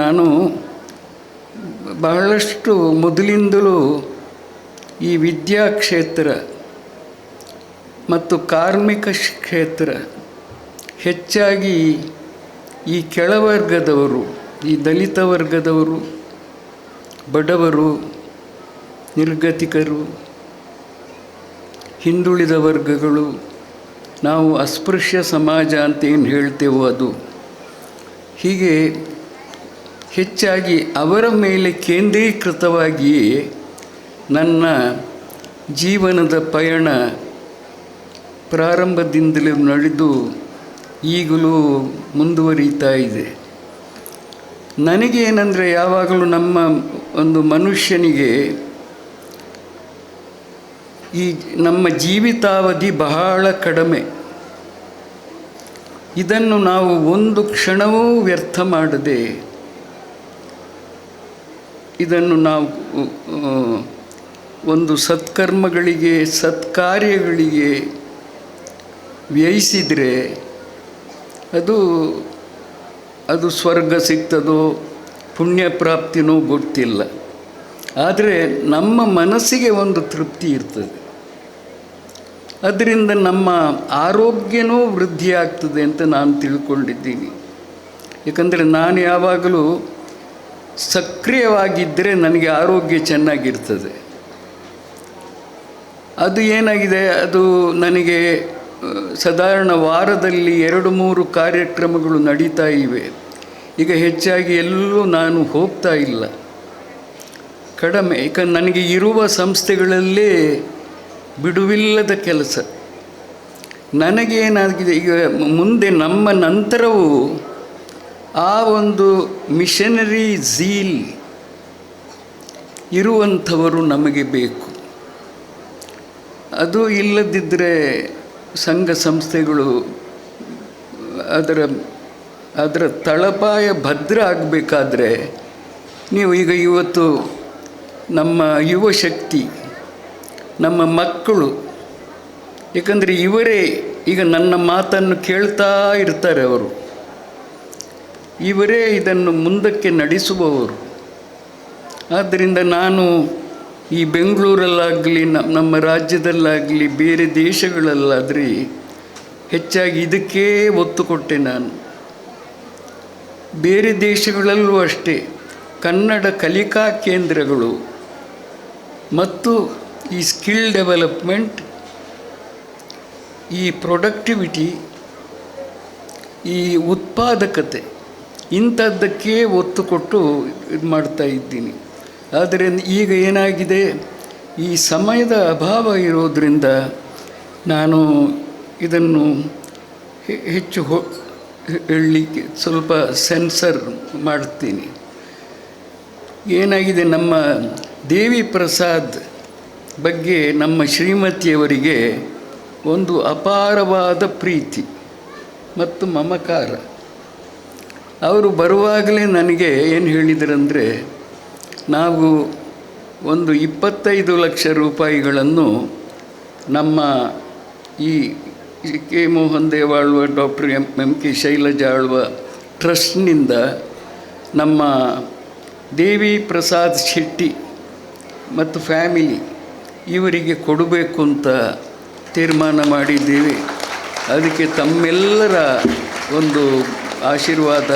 ನಾನು ಬಹಳಷ್ಟು ಮೊದಲಿಂದಲೂ ಈ ವಿದ್ಯಾಕ್ಷೇತ್ರ ಮತ್ತು ಕಾರ್ಮಿಕ ಕ್ಷೇತ್ರ, ಹೆಚ್ಚಾಗಿ ಈ ಕೆಳವರ್ಗದವರು, ಈ ದಲಿತ ವರ್ಗದವರು, ಬಡವರು, ನಿರ್ಗತಿಕರು, ಹಿಂದುಳಿದ ವರ್ಗಗಳು, ನಾವು ಅಸ್ಪೃಶ್ಯ ಸಮಾಜ ಅಂತ ಏನು ಹೇಳ್ತೇವೋ ಅದು, ಹೀಗೆ ಹೆಚ್ಚಾಗಿ ಅವರ ಮೇಲೆ ಕೇಂದ್ರೀಕೃತವಾಗಿಯೇ ನನ್ನ ಜೀವನದ ಪಯಣ ಪ್ರಾರಂಭದಿಂದಲೇ ನಡೆದು ಈಗಲೂ ಮುಂದುವರಿತಾ ಇದೆ. ನನಗೇನೆಂದರೆ, ಯಾವಾಗಲೂ ನಮ್ಮ ಒಂದು ಮನುಷ್ಯನಿಗೆ ಈ ನಮ್ಮ ಜೀವಿತಾವಧಿ ಬಹಳ ಕಡಿಮೆ. ಇದನ್ನು ನಾವು ಒಂದು ಕ್ಷಣವೂ ವ್ಯರ್ಥ ಮಾಡದೆ ಇದನ್ನು ನಾವು ಒಂದು ಸತ್ಕರ್ಮಗಳಿಗೆ, ಸತ್ಕಾರ್ಯಗಳಿಗೆ ವ್ಯಯಿಸಿದರೆ ಅದು ಸ್ವರ್ಗ ಸಿಗ್ತದೋ ಪುಣ್ಯ ಪ್ರಾಪ್ತಿನೋ ಗೊತ್ತಿಲ್ಲ. ಆದರೆ ನಮ್ಮ ಮನಸ್ಸಿಗೆ ಒಂದು ತೃಪ್ತಿ ಇರ್ತದೆ, ಅದರಿಂದ ನಮ್ಮ ಆರೋಗ್ಯನೂ ವೃದ್ಧಿ ಆಗ್ತದೆ ಅಂತ ನಾನು ತಿಳ್ಕೊಂಡಿದ್ದೀನಿ. ಏಕೆಂದರೆ ನಾನು ಯಾವಾಗಲೂ ಸಕ್ರಿಯವಾಗಿದ್ದರೆ ನನಗೆ ಆರೋಗ್ಯ ಚೆನ್ನಾಗಿರ್ತದೆ. ಅದು ಏನಾಗಿದೆ, ಅದು ನನಗೆ ಸಾಧಾರಣ ವಾರದಲ್ಲಿ 2-3 ಕಾರ್ಯಕ್ರಮಗಳು ನಡೀತಾ ಇವೆ. ಈಗ ಹೆಚ್ಚಾಗಿ ಎಲ್ಲೂ ನಾನು ಹೋಗ್ತಾ ಇಲ್ಲ, ಕಡಿಮೆ. ಯಾಕಂದ್ರೆ ನನಗೆ ಇರುವ ಸಂಸ್ಥೆಗಳಲ್ಲೇ ಬಿಡುವಿಲ್ಲದ ಕೆಲಸ. ನನಗೇನಾಗಿದೆ, ಈಗ ಮುಂದೆ ನಮ್ಮ ನಂತರವೂ ಆ ಒಂದು ಮಿಷನರಿ ಝೀಲ್ ಇರುವಂಥವರು ನಮಗೆ ಬೇಕು. ಅದು ಇಲ್ಲದಿದ್ದರೆ ಸಂಘ ಸಂಸ್ಥೆಗಳು ಅದರ ತಳಪಾಯ ಭದ್ರ ಆಗಬೇಕಾದ್ರೆ, ನೀವು ಈಗ ಇವತ್ತು ನಮ್ಮ ಯುವ ಶಕ್ತಿ, ನಮ್ಮ ಮಕ್ಕಳು, ಏಕೆಂದರೆ ಇವರೇ ಈಗ ನನ್ನ ಮಾತನ್ನು ಕೇಳ್ತಾ ಇರ್ತಾರೆ, ಇವರೇ ಇದನ್ನು ಮುಂದಕ್ಕೆ ನಡೆಸುವವರು. ಆದ್ದರಿಂದ ನಾನು ಈ ಬೆಂಗಳೂರಲ್ಲಾಗಲಿ, ನಮ್ಮ ರಾಜ್ಯದಲ್ಲಾಗಲಿ, ಬೇರೆ ದೇಶಗಳಲ್ಲಾದರೆ ಹೆಚ್ಚಾಗಿ ಇದಕ್ಕೇ ಒತ್ತು ಕೊಟ್ಟೆ ನಾನು. ಬೇರೆ ದೇಶಗಳಲ್ಲೂ ಅಷ್ಟೇ ಕನ್ನಡ ಕಲಿಕಾ ಕೇಂದ್ರಗಳು ಮತ್ತು ಈ ಸ್ಕಿಲ್ ಡೆವಲಪ್ಮೆಂಟ್, ಈ ಪ್ರೊಡಕ್ಟಿವಿಟಿ, ಈ ಉತ್ಪಾದಕತೆ, ಇಂಥದ್ದಕ್ಕೆ ಒತ್ತು ಕೊಟ್ಟು ಇದು ಮಾಡ್ತಾ ಇದ್ದೀನಿ. ಆದರೆ ಈಗ ಏನಾಗಿದೆ, ಈ ಸಮಯದ ಅಭಾವ ಇರೋದರಿಂದ ನಾನು ಇದನ್ನು ಹೆಚ್ಚು ಹೇಳಲಿಕ್ಕೆ ಸ್ವಲ್ಪ ಸೆನ್ಸರ್ ಮಾಡ್ತೀನಿ. ಏನಾಗಿದೆ, ನಮ್ಮ ದೇವಿ ಪ್ರಸಾದ್ ಬಗ್ಗೆ ನಮ್ಮ ಶ್ರೀಮತಿಯವರಿಗೆ ಒಂದು ಅಪಾರವಾದ ಪ್ರೀತಿ ಮತ್ತು ಮಮಕಾರ. ಅವರು ಬರುವಾಗಲೇ ನನಗೆ ಏನು ಹೇಳಿದರಂದರೆ, ನಾವು ಒಂದು 25 ಲಕ್ಷ ರೂಪಾಯಿಗಳನ್ನು ನಮ್ಮ ಈ K Mohan Devalva, doctor M K Shailaja Alva ಟ್ರಸ್ಟ್ನಿಂದ ನಮ್ಮ ದೇವಿ ಪ್ರಸಾದ್ ಶೆಟ್ಟಿ ಮತ್ತು ಫ್ಯಾಮಿಲಿ ಇವರಿಗೆ ಕೊಡಬೇಕು ಅಂತ ತೀರ್ಮಾನ ಮಾಡಿದ್ದೀವಿ. ಅದಕ್ಕೆ ತಮ್ಮೆಲ್ಲರ ಒಂದು ಆಶೀರ್ವಾದ,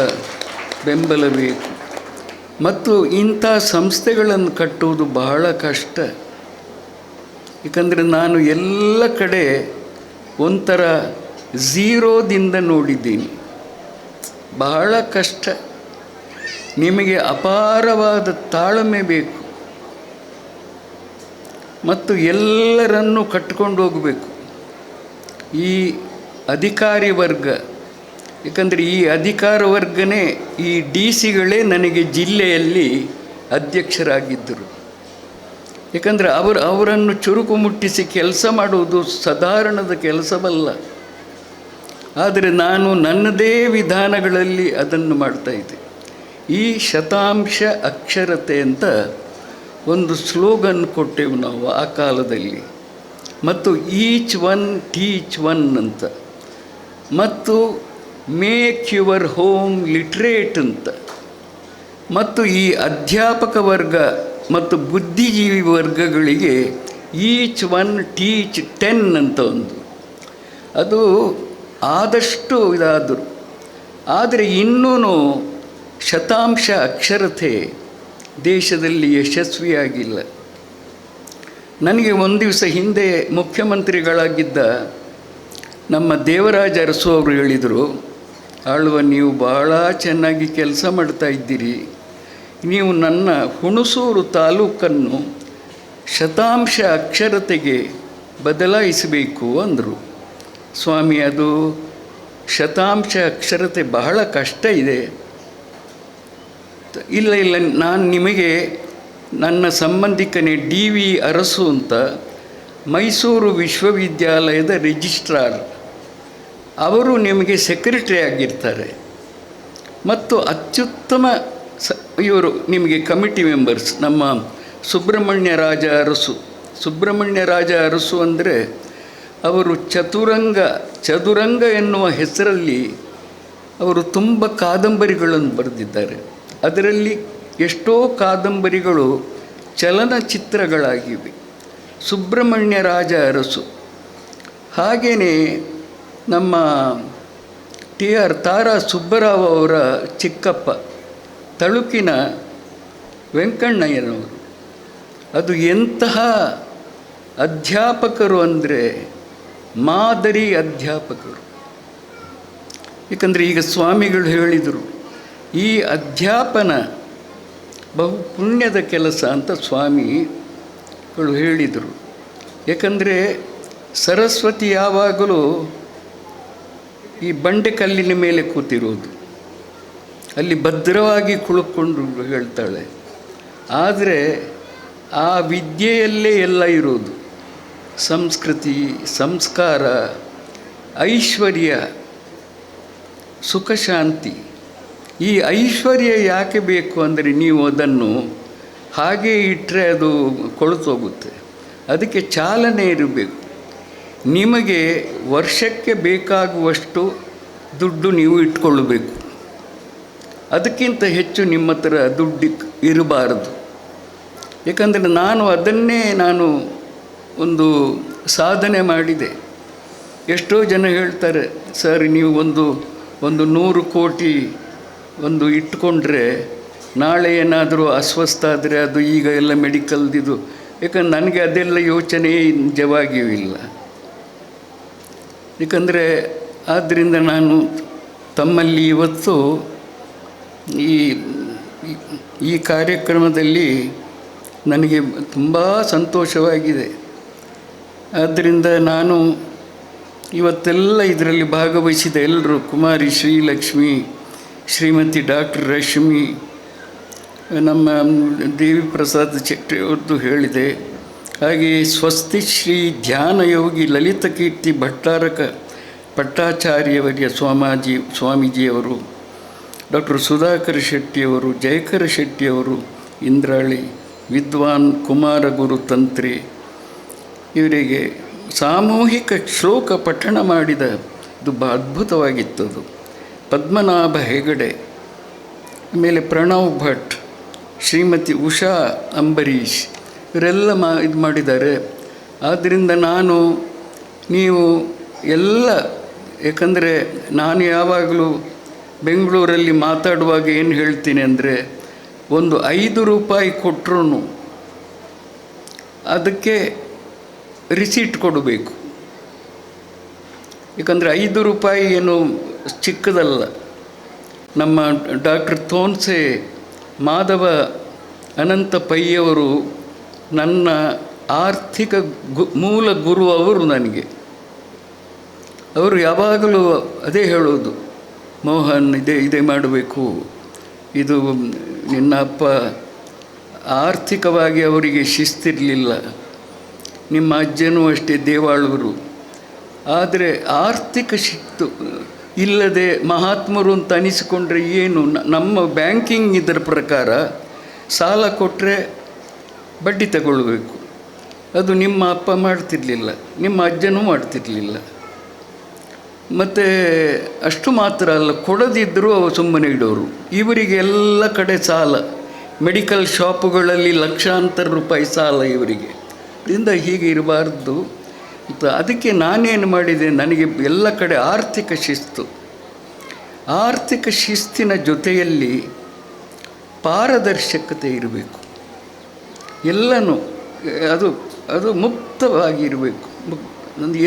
ಬೆಂಬಲ ಬೇಕು. ಮತ್ತು ಇಂಥ ಸಂಸ್ಥೆಗಳನ್ನು ಕಟ್ಟುವುದು ಬಹಳ ಕಷ್ಟ. ಏಕೆಂದರೆ ನಾನು ಎಲ್ಲ ಕಡೆ ಒಂಥರ ಝೀರೋದಿಂದ ನೋಡಿದ್ದೀನಿ. ಬಹಳ ಕಷ್ಟ. ನಿಮಗೆ ಅಪಾರವಾದ ತಾಳ್ಮೆ ಬೇಕು ಮತ್ತು ಎಲ್ಲರನ್ನೂ ಕಟ್ಕೊಂಡು ಹೋಗಬೇಕು. ಈ ಅಧಿಕಾರಿ ವರ್ಗ, ಏಕೆಂದರೆ ಈ ಅಧಿಕಾರ ವರ್ಗನೇ, ಈ DC ಗಳೇ ನನಗೆ ಜಿಲ್ಲೆಯಲ್ಲಿ ಅಧ್ಯಕ್ಷರಾಗಿದ್ದರು. ಏಕೆಂದರೆ ಅವರನ್ನು ಚುರುಕು ಮುಟ್ಟಿಸಿ ಕೆಲಸ ಮಾಡುವುದು ಸಾಧಾರಣದ ಕೆಲಸವಲ್ಲ. ಆದರೆ ನಾನು ನನ್ನದೇ ವಿಧಾನಗಳಲ್ಲಿ ಅದನ್ನು ಮಾಡ್ತಾಯಿದ್ದೆ. ಈ ಶತಾಂಶ ಅಕ್ಷರತೆ ಅಂತ ಒಂದು ಸ್ಲೋಗನ್ ಕೊಟ್ಟೆವು ನಾವು ಆ ಕಾಲದಲ್ಲಿ. ಮತ್ತು ಈಚ್ ಒನ್ ಟೀಚ್ ಒನ್ ಅಂತ, ಮತ್ತು ಮೇಕ್ ಯುವರ್ ಹೋಮ್ ಲಿಟ್ರೇಟ್ ಅಂತ. ಮತ್ತು ಈ ಅಧ್ಯಾಪಕ ವರ್ಗ ಮತ್ತು ಬುದ್ಧಿಜೀವಿ ವರ್ಗಗಳಿಗೆ ಈಚ್ ಒನ್ ಟೀಚ್ 10 ಅಂತ ಒಂದು, ಅದು ಆದಷ್ಟು ಇದಾದರು. ಆದರೆ ಇನ್ನೂ ಶತಾಂಶ ಅಕ್ಷರತೆ ದೇಶದಲ್ಲಿ ಯಶಸ್ವಿಯಾಗಿಲ್ಲ. ನನಗೆ ಒಂದು ದಿವಸ ಹಿಂದೆ ಮುಖ್ಯಮಂತ್ರಿಗಳಾಗಿದ್ದ ನಮ್ಮ ದೇವರಾಜ ಅರಸು ಅವರು ಹೇಳಿದರು, ಆಳ್ವ ನೀವು ಭಾಳ ಚೆನ್ನಾಗಿ ಕೆಲಸ ಮಾಡ್ತಾ ಇದ್ದೀರಿ, ನೀವು ನನ್ನ ಹುಣಸೂರು ತಾಲೂಕನ್ನು ಶತಾಂಶ ಅಕ್ಷರತೆಗೆ ಬದಲಾಯಿಸಬೇಕು ಅಂದರು. ಸ್ವಾಮಿ, ಅದು ಶತಾಂಶ ಅಕ್ಷರತೆ ಬಹಳ ಕಷ್ಟ ಇದೆ. ಇಲ್ಲ, ನಾನು ನಿಮಗೆ ನನ್ನ ಸಂಬಂಧಿಕನೇ DV ಅರಸು ಅಂತ ಮೈಸೂರು ವಿಶ್ವವಿದ್ಯಾಲಯದ ರಿಜಿಸ್ಟ್ರಾರ್, ಅವರು ನಿಮಗೆ ಸೆಕ್ರೆಟರಿ ಆಗಿರ್ತಾರೆ ಮತ್ತು ಅತ್ಯುತ್ತಮ ಇವರು ನಿಮಗೆ ಕಮಿಟಿ ಮೆಂಬರ್ಸ್. ನಮ್ಮ ಸುಬ್ರಹ್ಮಣ್ಯ ರಾಜ ಅರಸು ಅಂದರೆ ಅವರು ಚದುರಂಗ ಎನ್ನುವ ಹೆಸರಲ್ಲಿ ಅವರು ತುಂಬ ಕಾದಂಬರಿಗಳನ್ನು ಬರೆದಿದ್ದಾರೆ. ಅದರಲ್ಲಿ ಎಷ್ಟೋ ಕಾದಂಬರಿಗಳು ಚಲನಚಿತ್ರಗಳಾಗಿವೆ. ಸುಬ್ರಹ್ಮಣ್ಯ ರಾಜ ಅರಸು. ಹಾಗೆಯೇ ನಮ್ಮ TR ತಾರಾ ಸುಬ್ಬರಾವ್ ಅವರ ಚಿಕ್ಕಪ್ಪ ತಳುಕಿನ ವೆಂಕಣ್ಣಯ್ಯನವರು. ಅದು ಎಂತಹ ಅಧ್ಯಾಪಕರು ಅಂದರೆ ಮಾದರಿ ಅಧ್ಯಾಪಕರು. ಏಕೆಂದರೆ ಈಗ ಸ್ವಾಮಿಗಳು ಹೇಳಿದರು, ಈ ಅಧ್ಯಾಪನ ಬಹು ಪುಣ್ಯದ ಕೆಲಸ ಅಂತ ಸ್ವಾಮಿಗಳು ಹೇಳಿದರು. ಏಕೆಂದರೆ ಸರಸ್ವತಿ ಯಾವಾಗಲೂ ಈ ಬಂಡೆಕಲ್ಲಿನ ಮೇಲೆ ಕೂತಿರೋದು, ಅಲ್ಲಿ ಭದ್ರವಾಗಿ ಕುಳ್ಕೊಂಡು ಹೇಳ್ತಾಳೆ. ಆದರೆ ಆ ವಿದ್ಯೆಯಲ್ಲೇ ಎಲ್ಲ ಇರೋದು, ಸಂಸ್ಕೃತಿ, ಸಂಸ್ಕಾರ, ಐಶ್ವರ್ಯ, ಸುಖ, ಶಾಂತಿ. ಈ ಐಶ್ವರ್ಯ ಯಾಕೆ ಬೇಕು ಅಂದರೆ ನೀವು ಅದನ್ನು ಹಾಗೇ ಇಟ್ಟರೆ ಅದು ಕೊಳ್ತೋಗುತ್ತೆ. ಅದಕ್ಕೆ ಚಾಲನೆ ಇರಬೇಕು. ನಿಮಗೆ ವರ್ಷಕ್ಕೆ ಬೇಕಾಗುವಷ್ಟು ದುಡ್ಡು ನೀವು ಇಟ್ಕೊಳ್ಳಬೇಕು, ಅದಕ್ಕಿಂತ ಹೆಚ್ಚು ನಿಮ್ಮ ಹತ್ರ ದುಡ್ಡು ಇರಬಾರದು. ಏಕೆಂದರೆ ನಾನು ಒಂದು ಸಾಧನೆ ಮಾಡಿದೆ. ಎಷ್ಟೋ ಜನ ಹೇಳ್ತಾರೆ, ಸರ್ ನೀವು ಒಂದು 100 ಕೋಟಿ ಇಟ್ಕೊಂಡ್ರೆ ನಾಳೆ ಏನಾದರೂ ಅಸ್ವಸ್ಥ ಆದರೆ ಅದು ಈಗ ಎಲ್ಲ ಮೆಡಿಕಲ್ದಿದು. ಯಾಕಂದ್ರೆ ನನಗೆ ಅದೆಲ್ಲ ಯೋಚನೆ ನಿಜವಾಗಿಯೂ ಇಲ್ಲ. ಏಕೆಂದರೆ ಆದ್ದರಿಂದ ನಾನು ತಮ್ಮಲ್ಲಿ ಇವತ್ತು ಈ ಕಾರ್ಯಕ್ರಮದಲ್ಲಿ ನನಗೆ ತುಂಬ ಸಂತೋಷವಾಗಿದೆ. ಆದ್ದರಿಂದ ನಾನು ಇವತ್ತೆಲ್ಲ ಇದರಲ್ಲಿ ಭಾಗವಹಿಸಿದ ಎಲ್ಲರೂ, ಕುಮಾರಿ ಶ್ರೀಲಕ್ಷ್ಮಿ, ಶ್ರೀಮತಿ ಡಾಕ್ಟರ್ ರಶ್ಮಿ, ನಮ್ಮ ದೇವಿ ಪ್ರಸಾದ್ ಚಕ್ರಿ ಅವ್ರದ್ದು ಹೇಳಿದೆ. ಹಾಗೆಯೇ ಸ್ವಸ್ತಿ ಶ್ರೀ ಧ್ಯಾನಯೋಗಿ ಲಲಿತ ಕೀರ್ತಿ ಭಟ್ಟಾಚಾರ್ಯವರ್ಯ ಸ್ವಾಮೀಜಿಯವರು, ಡಾಕ್ಟರ್ ಸುಧಾಕರ್ ಶೆಟ್ಟಿಯವರು, ಜಯಕರ ಶೆಟ್ಟಿಯವರು, ಇಂದ್ರಾಳಿ, ವಿದ್ವಾನ್ ಕುಮಾರಗುರು ತಂತ್ರಿ, ಇವರಿಗೆ ಸಾಮೂಹಿಕ ಶ್ಲೋಕ ಪಠಣ ಮಾಡಿದ ಇದು ಅದ್ಭುತವಾಗಿತ್ತದು. ಪದ್ಮನಾಭ ಹೆಗಡೆ, ಆಮೇಲೆ ಪ್ರಣವ್ ಭಟ್, ಶ್ರೀಮತಿ ಉಷಾ ಅಂಬರೀಷ್, ಇವರೆಲ್ಲ ಇದು ಮಾಡಿದ್ದಾರೆ. ಆದ್ದರಿಂದ ನೀವು ಎಲ್ಲ, ಏಕೆಂದರೆ ನಾನು ಯಾವಾಗಲೂ ಬೆಂಗಳೂರಲ್ಲಿ ಮಾತಾಡುವಾಗ ಏನು ಹೇಳ್ತೀನಿ ಅಂದರೆ, ಒಂದು 5 ರೂಪಾಯಿ ಕೊಟ್ಟರು ಅದಕ್ಕೆ ರಿಸೀಟ್ ಕೊಡಬೇಕು. ಏಕೆಂದರೆ 5 ರೂಪಾಯಿ ಏನು ಚಿಕ್ಕದಲ್ಲ. ನಮ್ಮ ಡಾಕ್ಟರ್ ತೋನ್ಸೆ ಮಾಧವ ಅನಂತ ಪೈಯವರು ನನ್ನ ಆರ್ಥಿಕ ಮೂಲ ಗುರು ಅವರು. ನನಗೆ ಅವರು ಯಾವಾಗಲೂ ಅದೇ ಹೇಳೋದು, ಮೋಹನ್ ಇದೇ ಮಾಡಬೇಕು, ಇದು ನಿನ್ನ ಅಪ್ಪ ಆರ್ಥಿಕವಾಗಿ ಅವರಿಗೆ ಶಿಸ್ತಿರಲಿಲ್ಲ, ನಿಮ್ಮ ಅಜ್ಜನೂ ಅಷ್ಟೇ ದೇವಾಳುವರು. ಆದರೆ ಆರ್ಥಿಕ ಶಿಸ್ತು ಇಲ್ಲದೆ ಮಹಾತ್ಮರು ಅಂತ ಅನಿಸಿಕೊಂಡ್ರೆ ಏನು? ನಮ್ಮ ಬ್ಯಾಂಕಿಂಗ್ ಇದರ ಪ್ರಕಾರ ಸಾಲ ಕೊಟ್ಟರೆ ಬಡ್ಡಿ ತಗೊಳ್ಬೇಕು. ಅದು ನಿಮ್ಮ ಅಪ್ಪ ಮಾಡ್ತಿರಲಿಲ್ಲ, ನಿಮ್ಮ ಅಜ್ಜನೂ ಮಾಡ್ತಿರಲಿಲ್ಲ. ಮತ್ತು ಅಷ್ಟು ಮಾತ್ರ ಅಲ್ಲ, ಕೊಡದಿದ್ದರೂ ಅವು ಸುಮ್ಮನೆ ಇಡೋರು. ಇವರಿಗೆ ಎಲ್ಲ ಕಡೆ ಸಾಲ, ಮೆಡಿಕಲ್ ಶಾಪುಗಳಲ್ಲಿ ಲಕ್ಷಾಂತರ ರೂಪಾಯಿ ಸಾಲ ಇವರಿಗೆ. ಇದರಿಂದ ಹೀಗೆ ಇರಬಾರ್ದು ಅಂತ ಅದಕ್ಕೆ ನಾನೇನು ಮಾಡಿದೆ, ನನಗೆ ಎಲ್ಲ ಕಡೆ ಆರ್ಥಿಕ ಶಿಸ್ತಿನ ಜೊತೆಯಲ್ಲಿ ಪಾರದರ್ಶಕತೆ ಇರಬೇಕು. ಎಲ್ಲನೂ ಅದು ಮುಕ್ತವಾಗಿರಬೇಕು.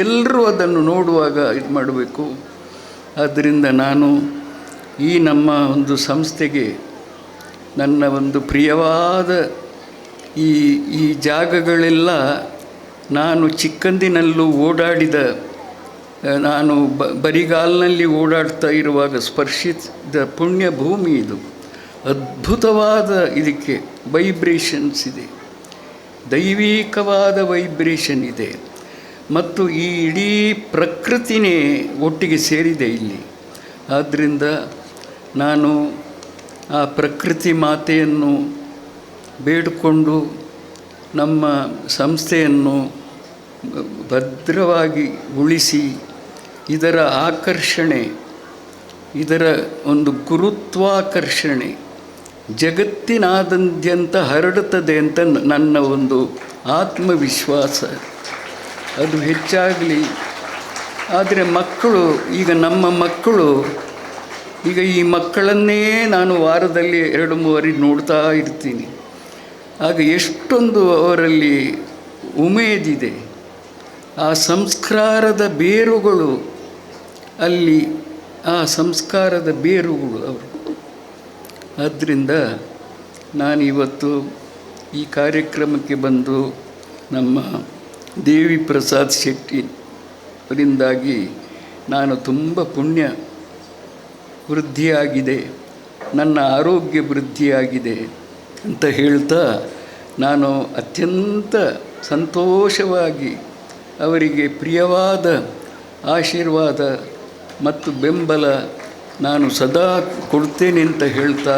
ಎಲ್ಲರೂ ಅದನ್ನು ನೋಡುವಾಗ ಇದು ಮಾಡಬೇಕು. ಆದ್ದರಿಂದ ನಾನು ಈ ನಮ್ಮ ಒಂದು ಸಂಸ್ಥೆಗೆ ನನ್ನ ಒಂದು ಪ್ರಿಯವಾದ ಈ ಜಾಗಗಳೆಲ್ಲ ನಾನು ಚಿಕ್ಕಂದಿನಲ್ಲೂ ಓಡಾಡಿದ, ನಾನು ಬರಿಗಾಲಿನಲ್ಲಿ ಓಡಾಡ್ತಾ ಇರುವಾಗ ಸ್ಪರ್ಶಿಸಿದ ಪುಣ್ಯ ಭೂಮಿ ಇದು. ಅದ್ಭುತವಾದ ಇದಕ್ಕೆ ವೈಬ್ರೇಷನ್ಸ್ ಇದೆ, ದೈವಿಕವಾದ ವೈಬ್ರೇಷನ್ ಇದೆ. ಮತ್ತು ಈ ಇಡೀ ಪ್ರಕೃತಿನೇ ಒಟ್ಟಿಗೆ ಸೇರಿದೆ ಇಲ್ಲಿ. ಆದ್ದರಿಂದ ನಾನು ಆ ಪ್ರಕೃತಿ ಮಾತೆಯನ್ನು ಬೇಡಿಕೊಂಡು ನಮ್ಮ ಸಂಸ್ಥೆಯನ್ನು ಭದ್ರವಾಗಿ ಉಳಿಸಿ, ಇದರ ಆಕರ್ಷಣೆ, ಇದರ ಒಂದು ಗುರುತ್ವಾಕರ್ಷಣೆ ಜಗತ್ತಿನಾದ್ಯಂತ ಹರಡುತ್ತದೆ ಅಂತ ನನ್ನ ಒಂದು ಆತ್ಮವಿಶ್ವಾಸ. ಅದು ಹೆಚ್ಚಾಗಲಿ. ಆದರೆ ಮಕ್ಕಳು, ಈಗ ನಮ್ಮ ಮಕ್ಕಳು, ಈಗ ಈ ಮಕ್ಕಳನ್ನೇ ನಾನು ವಾರದಲ್ಲಿ 2-3 ನೋಡ್ತಾ ಇರ್ತೀನಿ. ಆಗ ಎಷ್ಟೊಂದು ಅವರಲ್ಲಿ ಉಮೇದಿದೆ. ಆ ಸಂಸ್ಕಾರದ ಬೇರುಗಳು ಅಲ್ಲಿ, ಆ ಸಂಸ್ಕಾರದ ಬೇರುಗಳು ಅವರು. ಆದ್ದರಿಂದ ನಾನಿವತ್ತು ಈ ಕಾರ್ಯಕ್ರಮಕ್ಕೆ ಬಂದು ನಮ್ಮ ದೇವಿ ಪ್ರಸಾದ್ ಶೆಟ್ಟಿ ಅವರಿಂದಾಗಿ ನಾನು ತುಂಬ ಪುಣ್ಯ ವೃದ್ಧಿಯಾಗಿದೆ, ನನ್ನ ಆರೋಗ್ಯ ವೃದ್ಧಿಯಾಗಿದೆ ಅಂತ ಹೇಳ್ತಾ, ನಾನು ಅತ್ಯಂತ ಸಂತೋಷವಾಗಿ ಅವರಿಗೆ ಪ್ರಿಯವಾದ ಆಶೀರ್ವಾದ ಮತ್ತು ಬೆಂಬಲ ನಾನು ಸದಾ ಕೊಡ್ತೇನೆ ಅಂತ ಹೇಳ್ತಾ,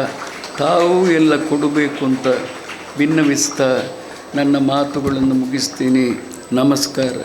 ತಾವು ಎಲ್ಲ ಕೊಡಬೇಕು ಅಂತ ವಿನ್ನವಿಸ್ತಾ ನನ್ನ ಮಾತುಗಳನ್ನು ಮುಗಿಸ್ತೀನಿ. ನಮಸ್ಕಾರ.